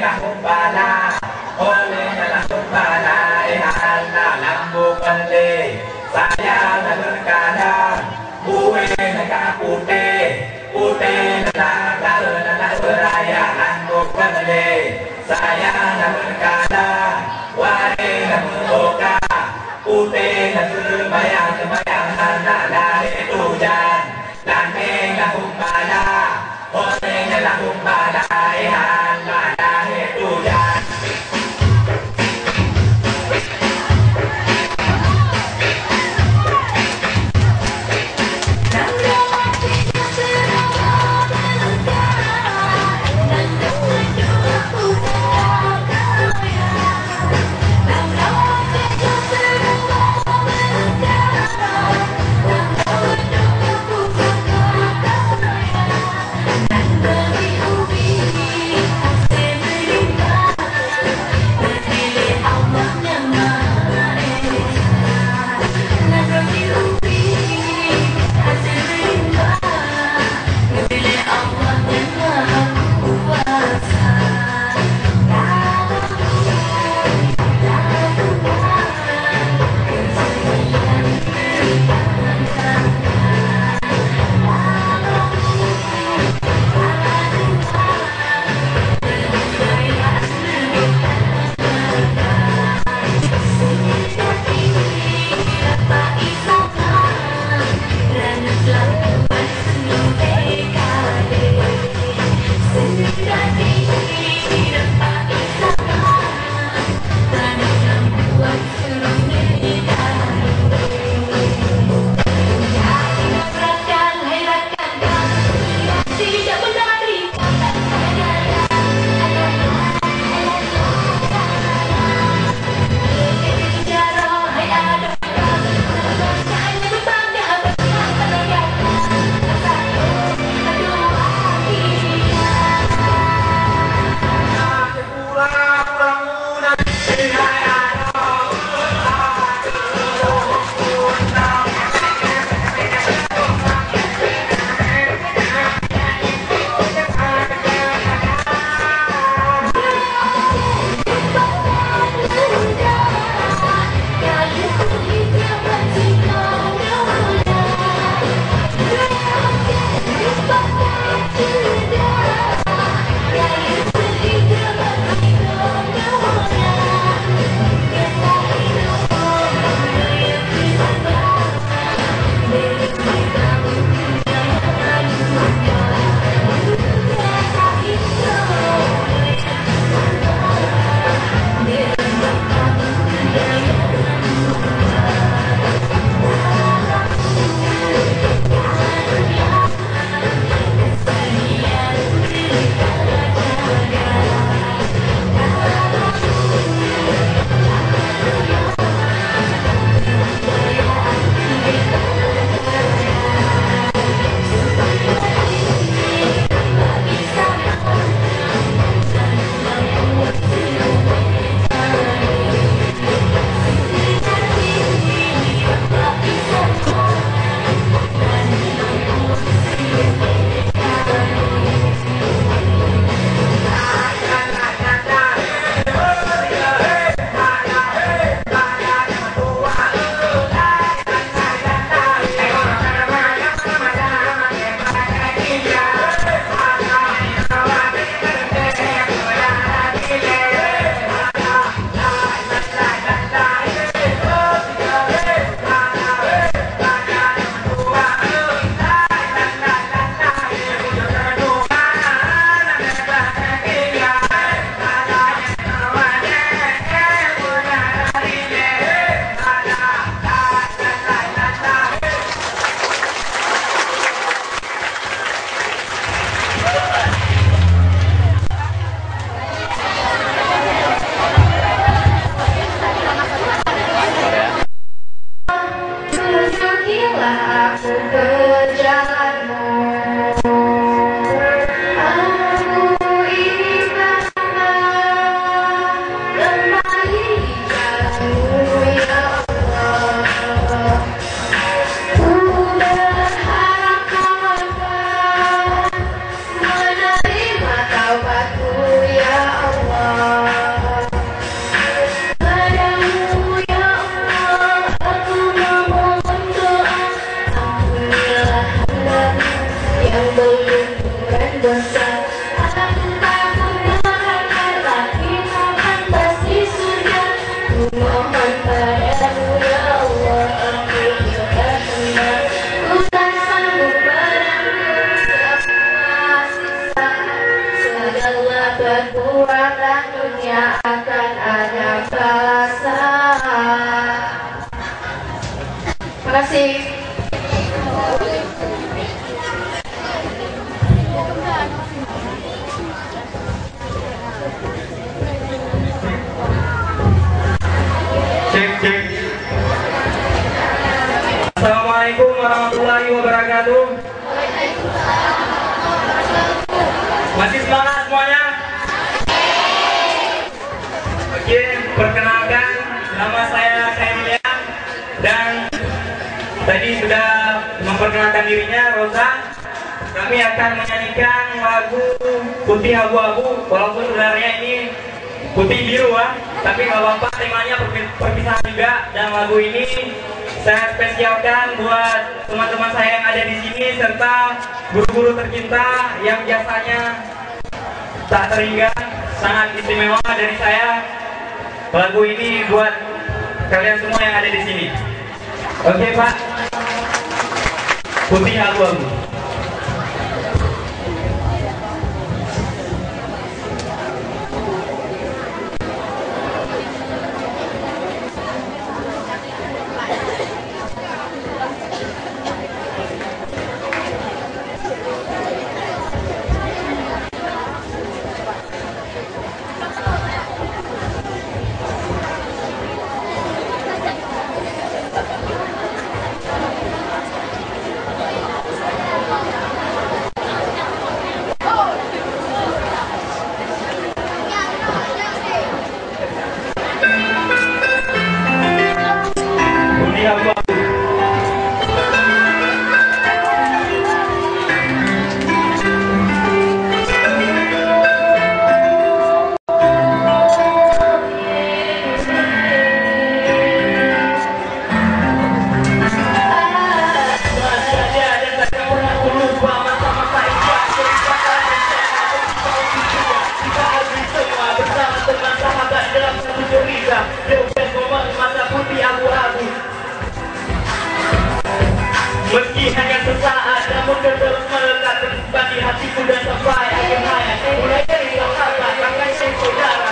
La kumbala, oleh la kumbala, ihana lambu kali, saya na berkada, bue na putih, putih na beraya lambu kali, saya na berkada, wari na berboka, putih na semayang hana dari hujan, lane la kumbala, oleh la kumbala, ihana dari hujan. Assalamualaikum warahmatullahi wabarakatuh. Masih semangat semuanya? Oke, perkenalkan nama saya Khairilian dan tadi sudah memperkenalkan dirinya Rosa. Kami akan menyanyikan lagu Putih Abu-Abu, walaupun sebenarnya ini putih biru ya, tapi nggak apa-apa, temanya perpisahan juga. Dan lagu ini saya spesialkan buat teman-teman saya yang ada di sini serta guru-guru tercinta yang biasanya tak terhingga, sangat istimewa dari saya. Lagu ini buat kalian semua yang ada di sini. Oke Pak, Putih Abu-Abu. Meski hanya sesaat, namun terus melekat tersimpan di hatiku dan sampai akhir hayat. Mulai dari sahabat, kakak dan saudara,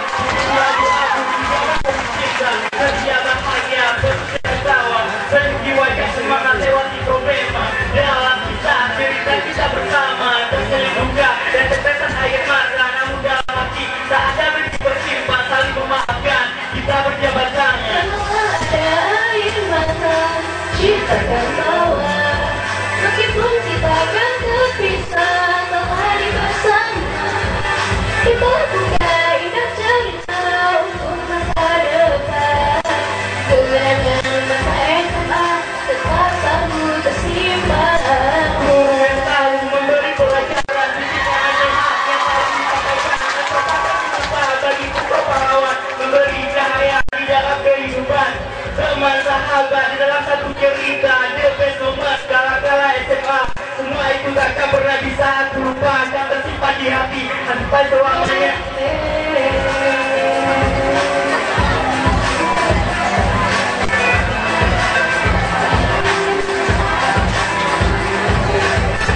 lalu aku tidak cinta, kerja bahagia, bertawa, pergi wajah semangat lewati problema. Dalam kisah cerita kita bersama, terseling duka dan tetesan air mata, namun dalam hati tak ada benci bersimpan, saling memaafkan, kita berjabat tangan. Ada air mata, cinta dan tawa. Meskipun kita akan terpisah, kembali bersama. Kita punya indah cerita untuk masa depan. Kenangan masa SMA tetap selalu tersimpan. Yang selalu memberi pelajaran di sini sehat yang selalu disampaikan dan terpatah tanpa bagi kita pahlawan, memberi cahaya di dalam kehidupan. Teman sahabat di dalam satu cerita, the best moment kala-kala SMA. Semua itu takkan pernah bisa aku lupa, akan tersimpan di hati sampai selamanya.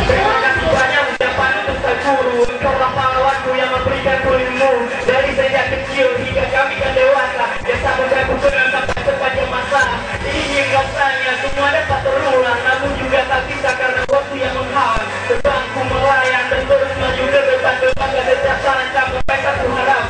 Terima kasih banyak ucapan untuk sang guru, engkaulah pahlawanku yang memberikanku ilmu. Dari sejak kecil hingga kami kan dewasa, jasa bergabung dengan sampai sepanjang masa. Ingin rasanya semua dapat terulang, namun juga tak bisa karena waktu yang menghalang. Terbangku melayang dan terus maju ke depan, berbangga setiap saat sampai satu harapan.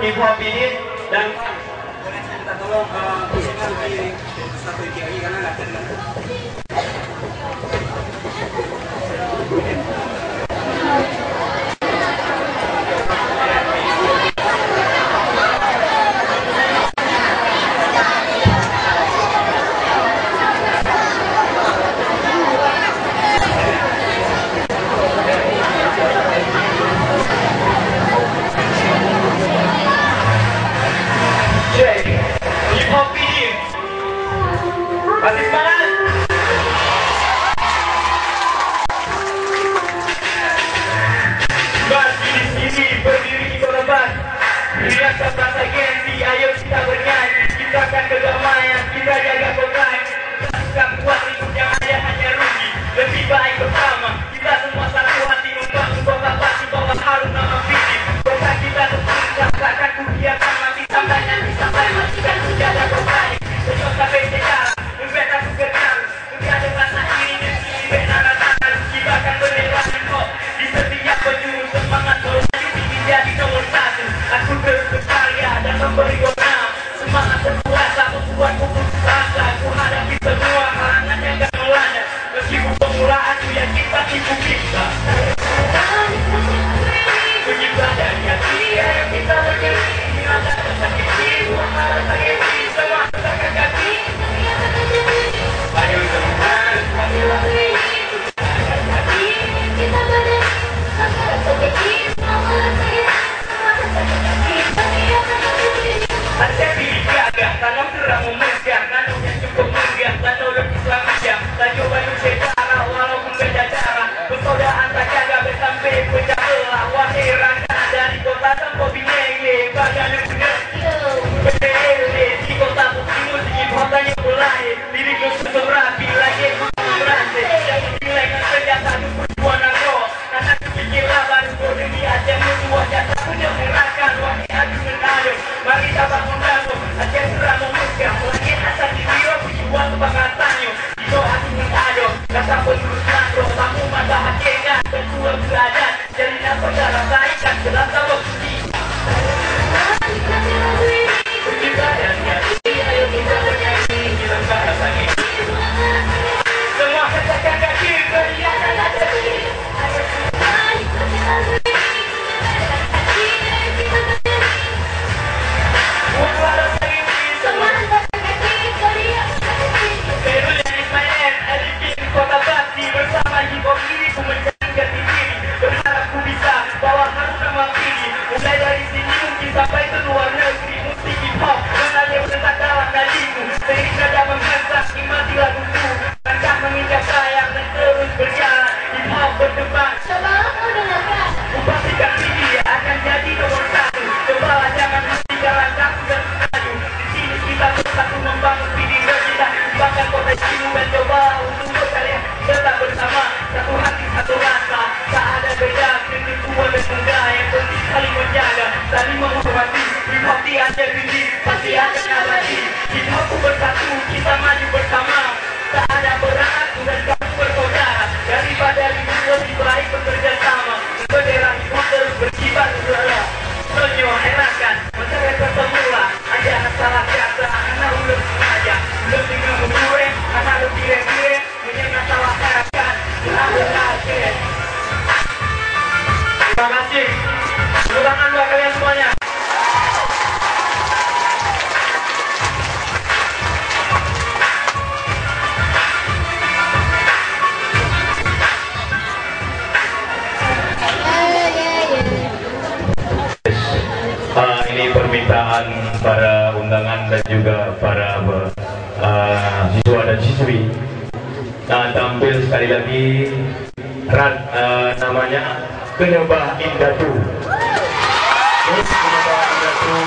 hip hop ini dan Kita tolong pusingan di satu lagi karena nggak ada. hip hop ini masih semangat. Masih di sini berdiri kita lebat, rasa rasa gengsi, ayo kita bernyanyi, kita akan kedamaian, kita jaga kota. Tak kuat hidup yang ada hanya rugi, lebih baik bersama. Kita semua satu hati membangun kota pasti bawa harum nama Fiji. Kota kita terpisah, takkan kubiarkan mati sampai nanti sampai matikan menjaga kota ini. Sejauh sampai sejarah, membeta pekerjaan, mungkin ada rasa iri dan sini benar-benar kita akan berlewati kok. Di setiap penjuru semangat maju ingin jadi nomor satu. Aku terus berkarya dan memberi warna, semangat berpuasa membuatku putus asa. Ku hadapi semua halangan yang gak melanda, meskipun pemulaanku yang kita tipu bisa. Bunyi badan yang dia yang kita berdiri, ada sakit jiwa, ada sakit jiwa, semua sakit kaki. Ayo teman, kami lagi. Kita berdiri, ada sakit jiwa, ada sakit kaki. Ada pilih gagah, tanam terang memegah, tanam yang cukup megah, tanam lebih selamat. Tanam baru sejarah, walaupun beda cara, persaudaraan tak jaga bersampai pecah belah. Wahai rakyat dari kota tanpa binele, badan benar berdele di kota putih musik hip hop tanya mulai, lirik nusus rapi lagi berante, yang menilaikan senjata di perjuangan roh. Karena kupikirlah baru bodoh di Aceh musuh wajah tak punya merahkan. Wahai adu menado, mari kita bangun bangun, Aceh serang memegah, lagi asal di biro puji buat kebanggatannya. Itu adu menado, kata penerus nado, tamu mata hakikat, ketua belajar, jadinya saudara saikan, dalam sabuk kita. Puji badannya, ayo kita bernyanyi, kita bahasa ini. Semua katakan kaki, beriakan hati. Kota Bati bersama hip hop ini ku menjaga jati diri, berharap ku bisa bawa harum nama ini. Mulai dari sini mungkin sampai ke luar negeri, musik hip hop mengalir serentak dalam nadiku, seiring nada menghantar nikmati laguku, langkah menginjak sayang dan terus berjalan. Hip hop berdebat, Coba kau dengarkan. ku pastikan ini akan jadi nomor satu. Cobalah jangan hentikan langkahku dan maju. Di sini kita bersatu membangun video kita, bahkan kota Cibu dan coba untuk berkarya tetap bersama, satu hati satu rasa, tak ada beda kritik tua dan muda, yang penting saling menjaga, saling menghormati. Hip hop di Aceh ini pasti akan abadi. Hip hop bersatu, kita maju bersama, tak ada beraku dan kamu bersaudara. Daripada ribut lebih baik bekerja sama, bendera hip hop terus berkibar udara. Sonyo herakan, masyarakat semula, ada salah kata, anak ulur sengaja, belum tinggal gue, anak lebih gue, punya salah kata, berhasil. Terima kasih. Tepuk tangan buat kalian semuanya. Ini permintaan para undangan dan juga para siswa dan siswi. Nah, tampil sekali lagi namanya Kenebah Indatu. Kenebah Indatu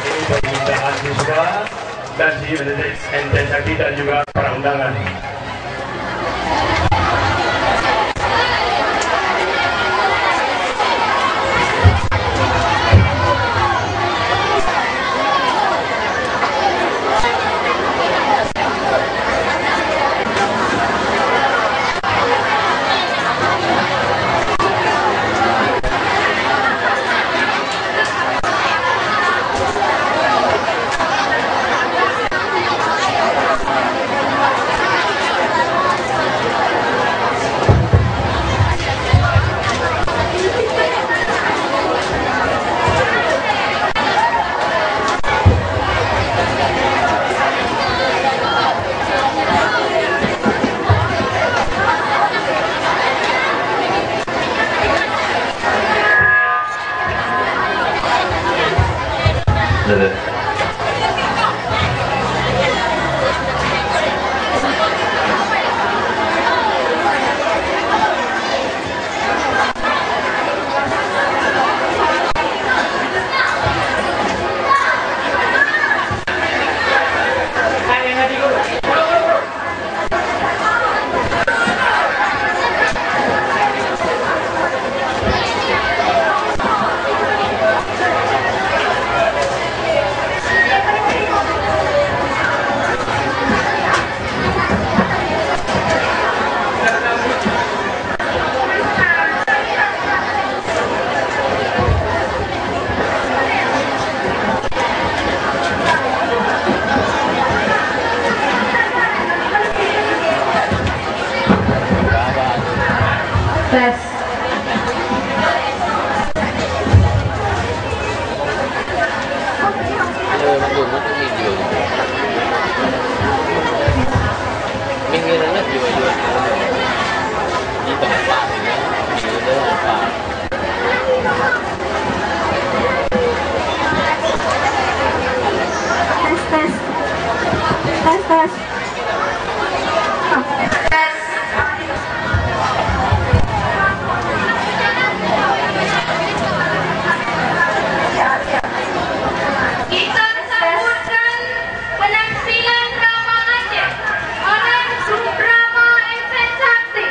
ini permintaan siswa dan siswi dan juga para undangan. Tes. Minggirnya jiwa-jiwa di tempat ya, minggirnya apa? Tes. Tes tes. Kita sambutkan penampilan drama Aceh oleh grup drama Efek Sakti.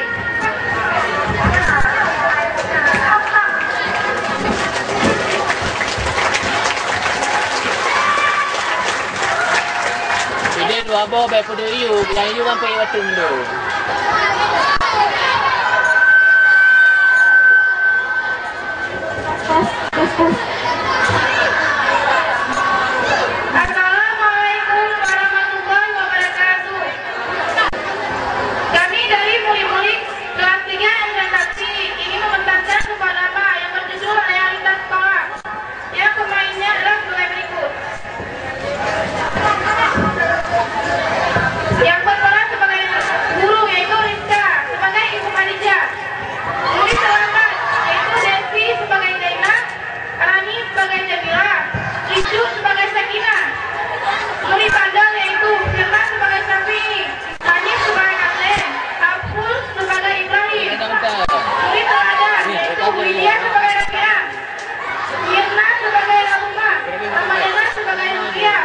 Ini dua bawa baik pada iu, yang iu sampai waktu dulu. Assalamualaikum warahmatullahi wabarakatuh. Kami dari Muli-Muli kelas 3 Efek Sakti ingin membentangkan sebuah drama yang berjudul Realitas Sekolah. Yang pemainnya adalah sebagai berikut. Yang berperan sebagai guru yaitu Rizka sebagai Ibu Khadijah, Nuri Selamat yaitu Desi sebagai Zainab, Rani sebagai Jamila, Icu sebagai Sakinah, Nuri Padang yaitu Firman sebagai Syafi'i, Hanif sebagai Kapten, Apul sebagai Ibrahim, Nuri Teladan yaitu Widya sebagai Rafiah, Mirna sebagai Rahuma, Ramadana sebagai Rukia,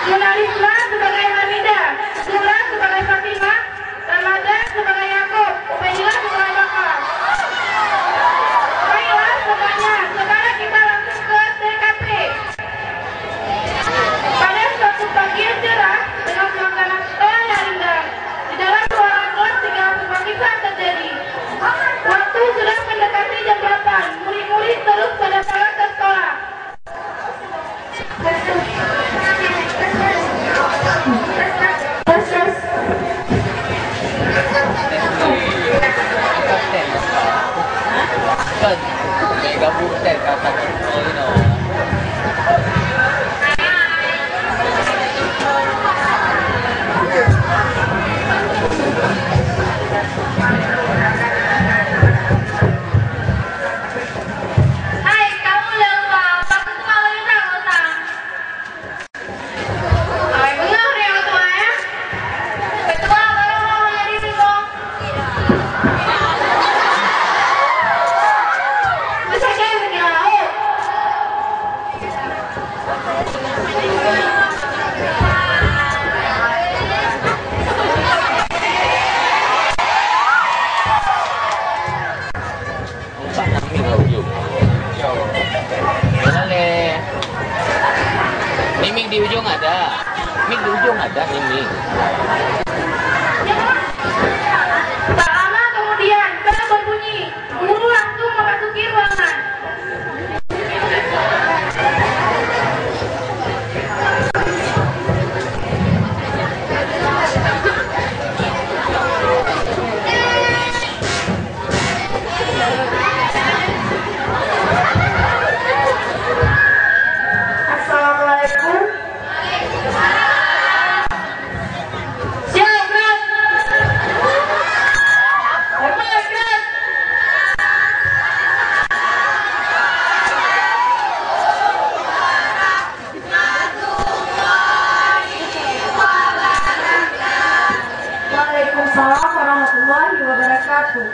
Yunarisma sebagai Hamida, Sula sebagai Fatimah, Ramadan sebagai Yaakob, Ubaidillah sebagai Bakar. Baiklah semuanya, sekarang kita langsung ke TKP. Pada suatu pagi yang cerah dengan suasana sekolah yang indah, di dalam ruangan kelas 3 pemeriksaan terjadi. Waktu sudah mendekati jam 8, murid-murid terus pada salat ke sekolah. Kan, mega butet kataIno. Hai, kamu lupa, bagus kalau kita ngutang. Hai, benar ya ketua ya? Ketua baru mau jadi bingung. Bisa jadi begini lalu. Pak kami nggak ujung. Boleh. Mimik di ujung ada. Mik di ujung ada mimik. Tak lama kemudian, bel berbunyi. Guru langsung memasuki ruangan. Assalamualaikum. Siap, Bro. Waalaikumsalam warahmatullahi wabarakatuh.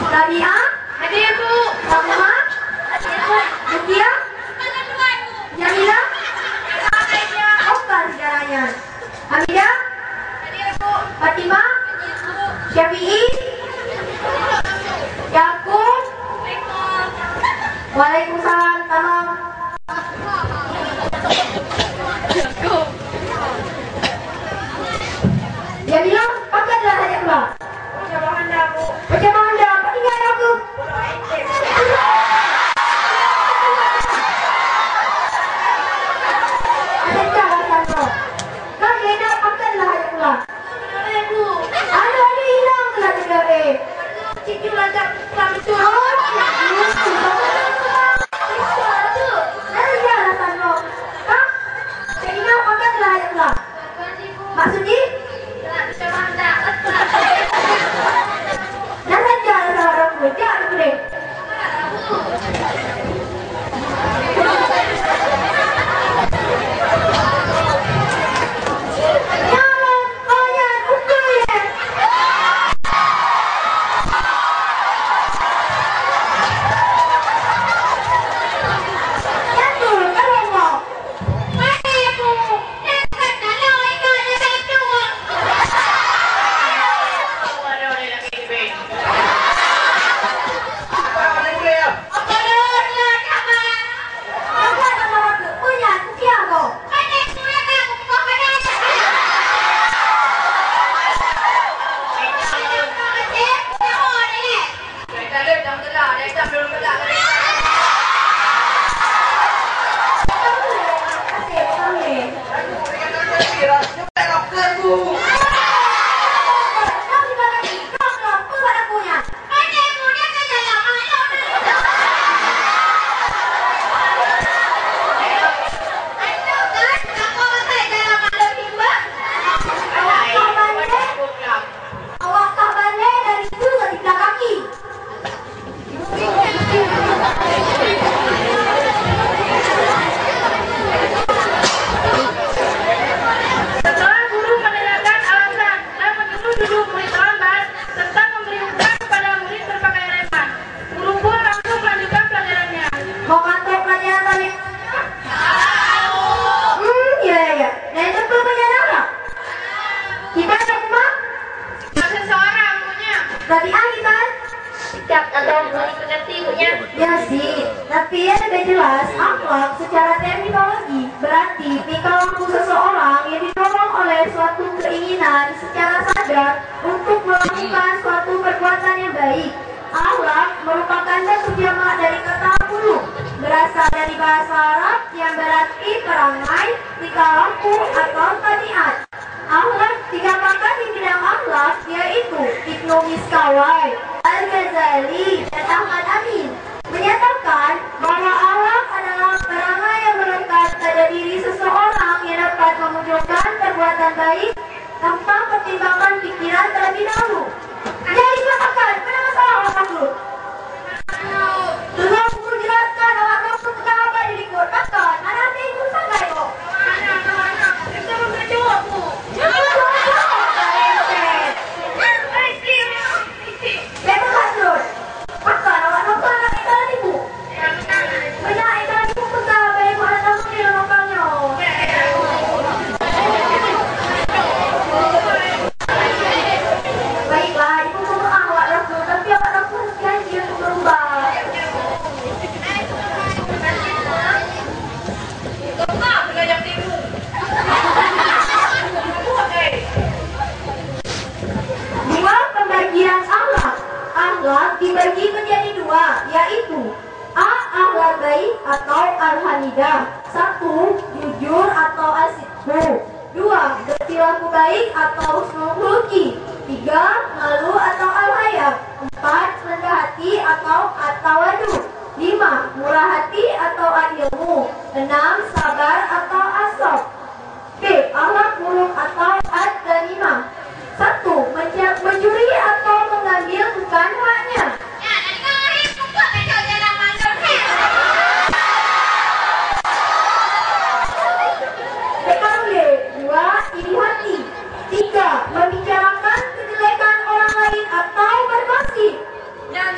Rabia, Hadir Bu. Rahma, Rukia, Jamila, Oka sejarahnya. Hamidah, Hadir Bu. Fatima, Syafi'i, Yakub, Waalaikumsalam, tamam. Dia bilang, pakailah ayat pula. Coba Anda Bu. Macam mana? Apa tinggal aku? Ada cara sana. Kau hendak pakailah ayat pula. Boleh Bu. Ada hilang telah tiga Cici belajar Islam itu. Maksudnya? Coba Anda. Jangan jalan sama orang tua, jangan boleh. Jangan, kalian ukur ya. Jatuh, kalau mau. Apa nama aku? Punya, siapa? Awak kabarnya dari itu di belakang kaki. Setelah guru menanyakan alasan dan menyuruh duduk murid terlambat serta memberi upah kepada murid berpakaian reman, guru pun langsung melanjutkan pelajarannya. Mau ngantor pelajaran balik? Iya. Nah itu pelajaran apa? Kita ada rumah? Ada seorang punya. Berarti kita? Siap atau belum mengerti punya. Ya sih, tapi ya lebih jelas akhlak secara terminologi berarti tingkah laku seseorang yang didorong oleh suatu keinginan secara sadar untuk melakukan suatu perbuatan yang baik. Akhlak merupakan bentuk jamak dari kata khuluq, berasal dari bahasa Arab yang berarti perangai, tingkah laku atau tabiat. Akhlak digambarkan di bidang akhlak yaitu Ibnu Miskawai, Al-Ghazali, dan Ahmad Amin menyatakan bahwa akhlak adalah perangai yang melekat pada diri seseorang yang dapat memunculkan perbuatan baik tanpa pertimbangan pikiran terlebih dahulu. Jadi katakan, mana masalah awak takut? Tolong guru jelaskan awak takut tentang apa di likut. Takkan, mana ada ibu sangat kok. Kita membaca Bu. Memang hasil. Takkan awak takut anak ikalan ibu. Banyak ikalan ibu pekal, baik ibu anak tamu di lokalnya. Baiklah, ibu berdoa awak takut, tapi awak takut janji untuk berubah. Dua pembagian akhlak. Akhlak dibagi menjadi dua, yaitu A. Akhlak baik atau al-hamidah. 1. Jujur atau as-sidqu. 2. Berperilaku baik atau husnul khuluqi. 3. Malu atau al-haya. 4. Rendah hati atau at-tawadu. 5. Murah hati atau al-ilmu. 6. Sabar atau as-sabr. B. Akhlak buruk atau ad-damimah. 1. Mencuri atau mengambil bukan haknya. PKB. 2. Iri hati. 3. Membicarakan kejelekan orang lain atau bergosip. Jangan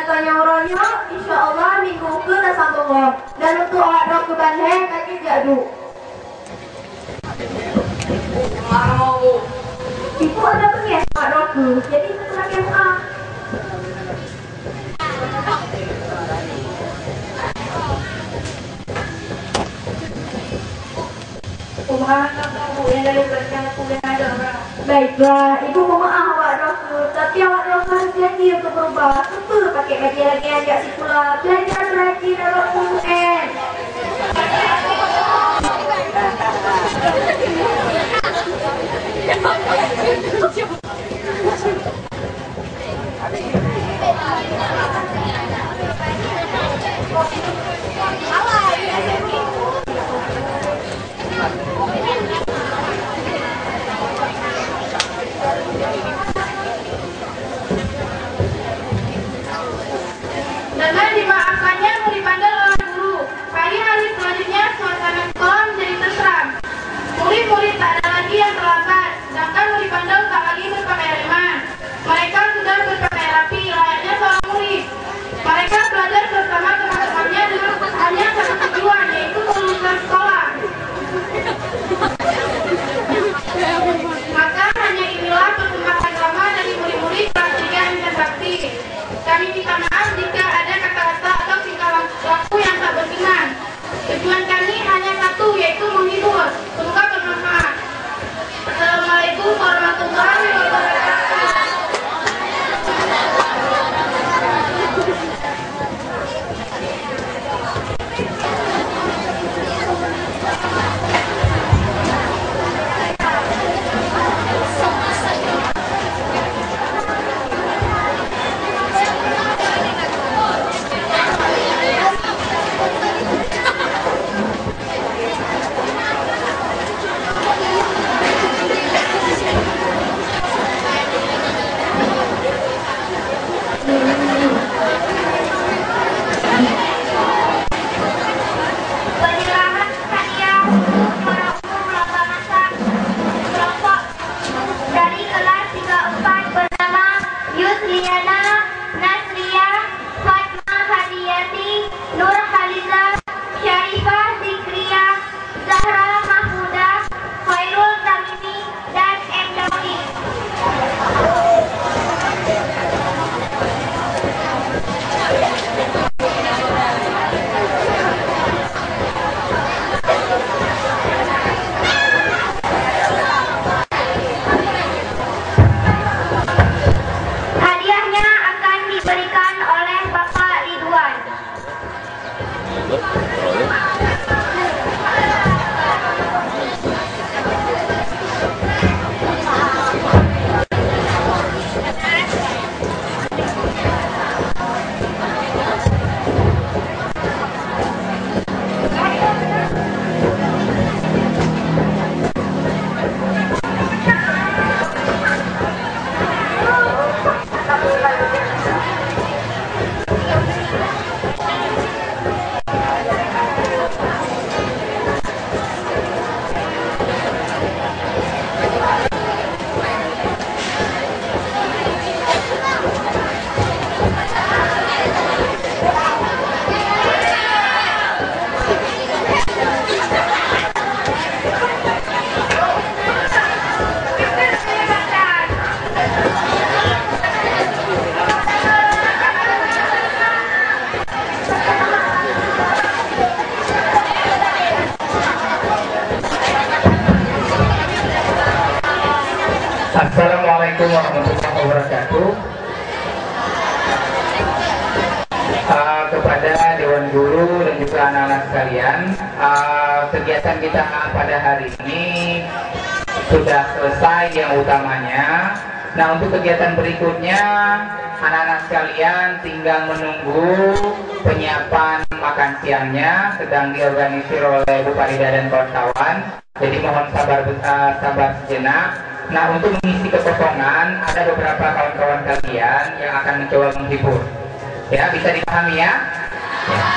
dan tonyo-ronyo, insya Allah minggu ke nasambung. Dan untuk orang ke Bandung kaki jadu. Mau Ibu ada pengen Pak Roku, jadi setelah MA. Baiklah, Ibu mohon Pak Roku, tapi awak Roku harus janji untuk berubah. Tentu pakai baju lagi ajak si pula belajar lagi dalam UN. Dengan dimaafkannya murid bandel oleh guru, hari-hari selanjutnya suasana sekolah menjadi tentram. Murid-murid tak ada lagi yang terlambat, sedangkan murid bandel tak lagi berpakaian reman. Mereka sudah berpakaian rapi, layaknya seorang murid. Mereka belajar bersama teman-temannya dengan hanya satu tujuan, yaitu kelulusan sekolah. Maka hanya inilah perkembangan drama dari murid-murid kelas 3 Insan Bakti. Kami minta maaf jika ada kata-kata atau tingkah laku yang tak berkenan. Tujuan kami hanya satu, yaitu menghibur. Semoga bermanfaat. Assalamualaikum warahmatullahi wabarakatuh. Penyerahan hadiah juara umum lomba masak kelompok dari kelas 34 bernama Yusliana, Nasria, Fatma Hadiyati, Nur Haliza, Syarifah Zikria, Zahra Mahmuda, Khairul Tamimi, dan M. Daudi. Hadiahnya akan diberikan oleh Bapak Ridwan. Assalamualaikum warahmatullahi wabarakatuh. Kepada Dewan Guru dan juga anak-anak sekalian, kegiatan kita pada hari ini sudah selesai yang utamanya. Nah, untuk kegiatan berikutnya, anak-anak sekalian tinggal menunggu penyiapan makan siangnya, sedang diorganisir oleh Bu Farida dan kawan-kawan. Jadi mohon sabar sejenak. Nah, untuk mengisi kekosongan, ada beberapa kawan-kawan kalian yang akan mencoba menghibur. Ya, bisa dipahami ya? Ya.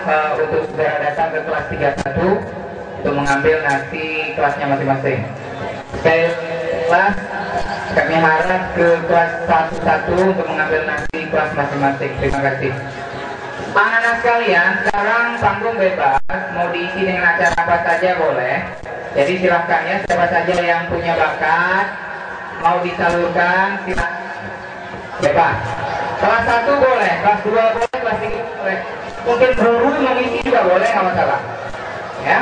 untuk saudara datang ke kelas 31 untuk mengambil nasi kelasnya masing-masing. Sekali kelas kami harap ke kelas 11 untuk mengambil nasi kelas masing-masing. Terima kasih. Anak-anak sekalian, sekarang panggung bebas, mau diisi dengan acara apa saja boleh. Jadi silahkan ya, siapa saja yang punya bakat mau disalurkan silahkan, bebas. Kelas 1 boleh, kelas 2 boleh, kelas 3 boleh. Mungkin guru mengisi juga boleh, nggak masalah. Ya.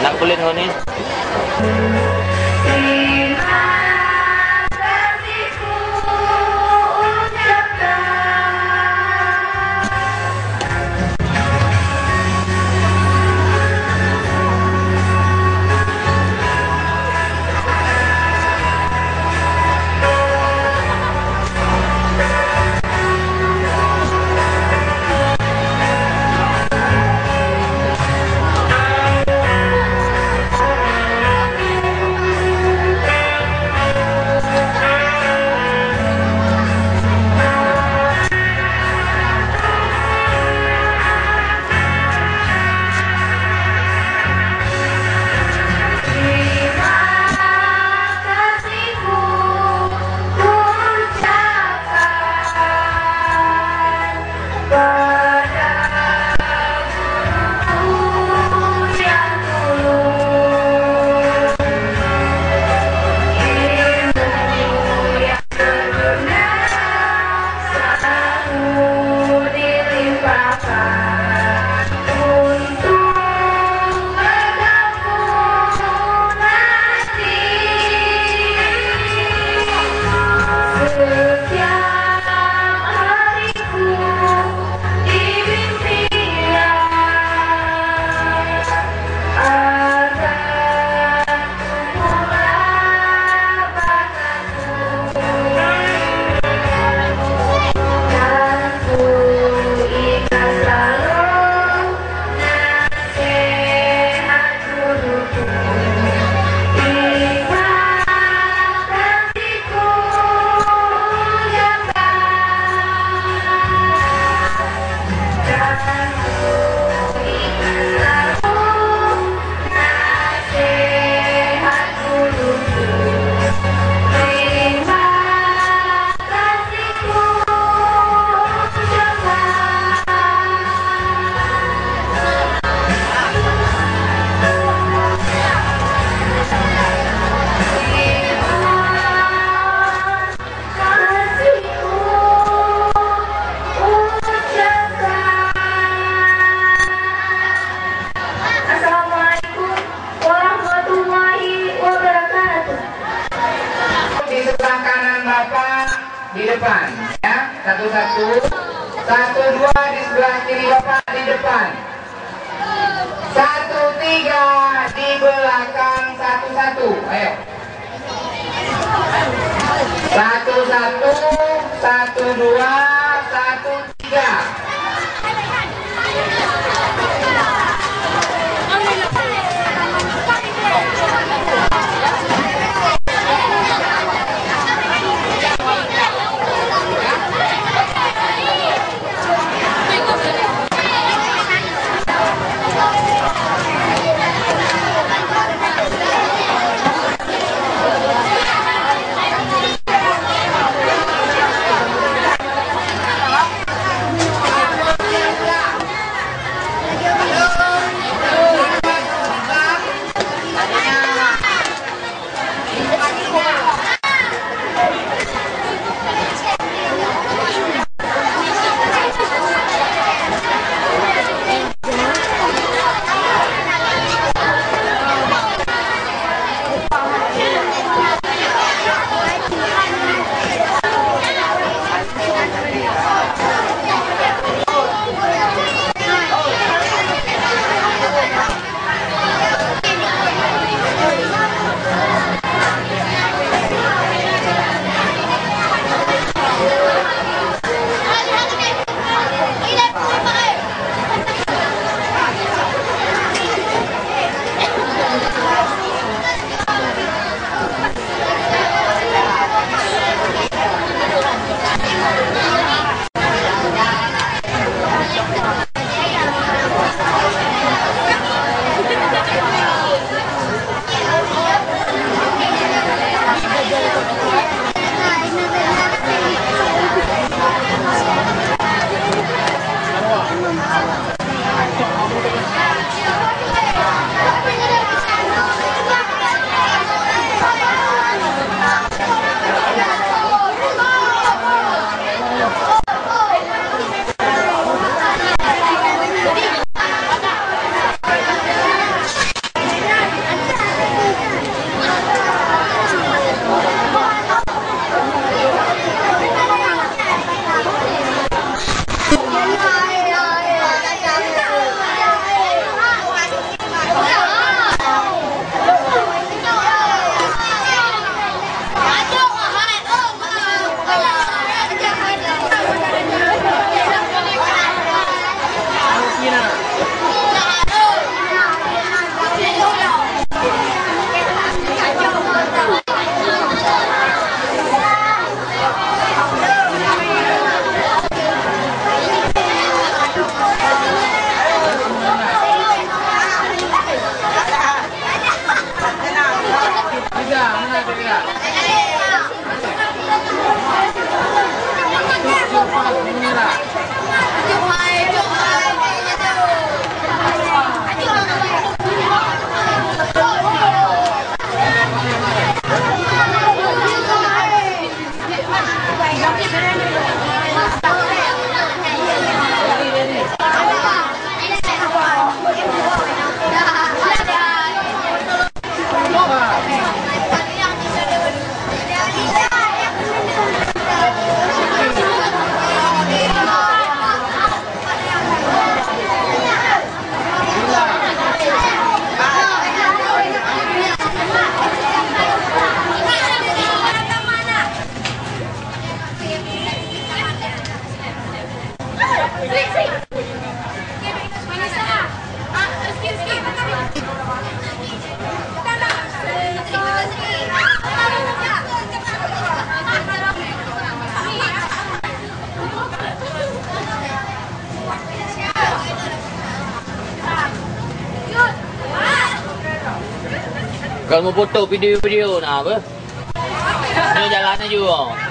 Nak kulit ni. Di depan ya, satu-satu, satu dua di sebelah kiri bapak di depan, 1 3 di belakang, satu-satu, ayo, 1 1 1 2 1 3. Kalau mau foto video-video nak apa? Ni jalan aja.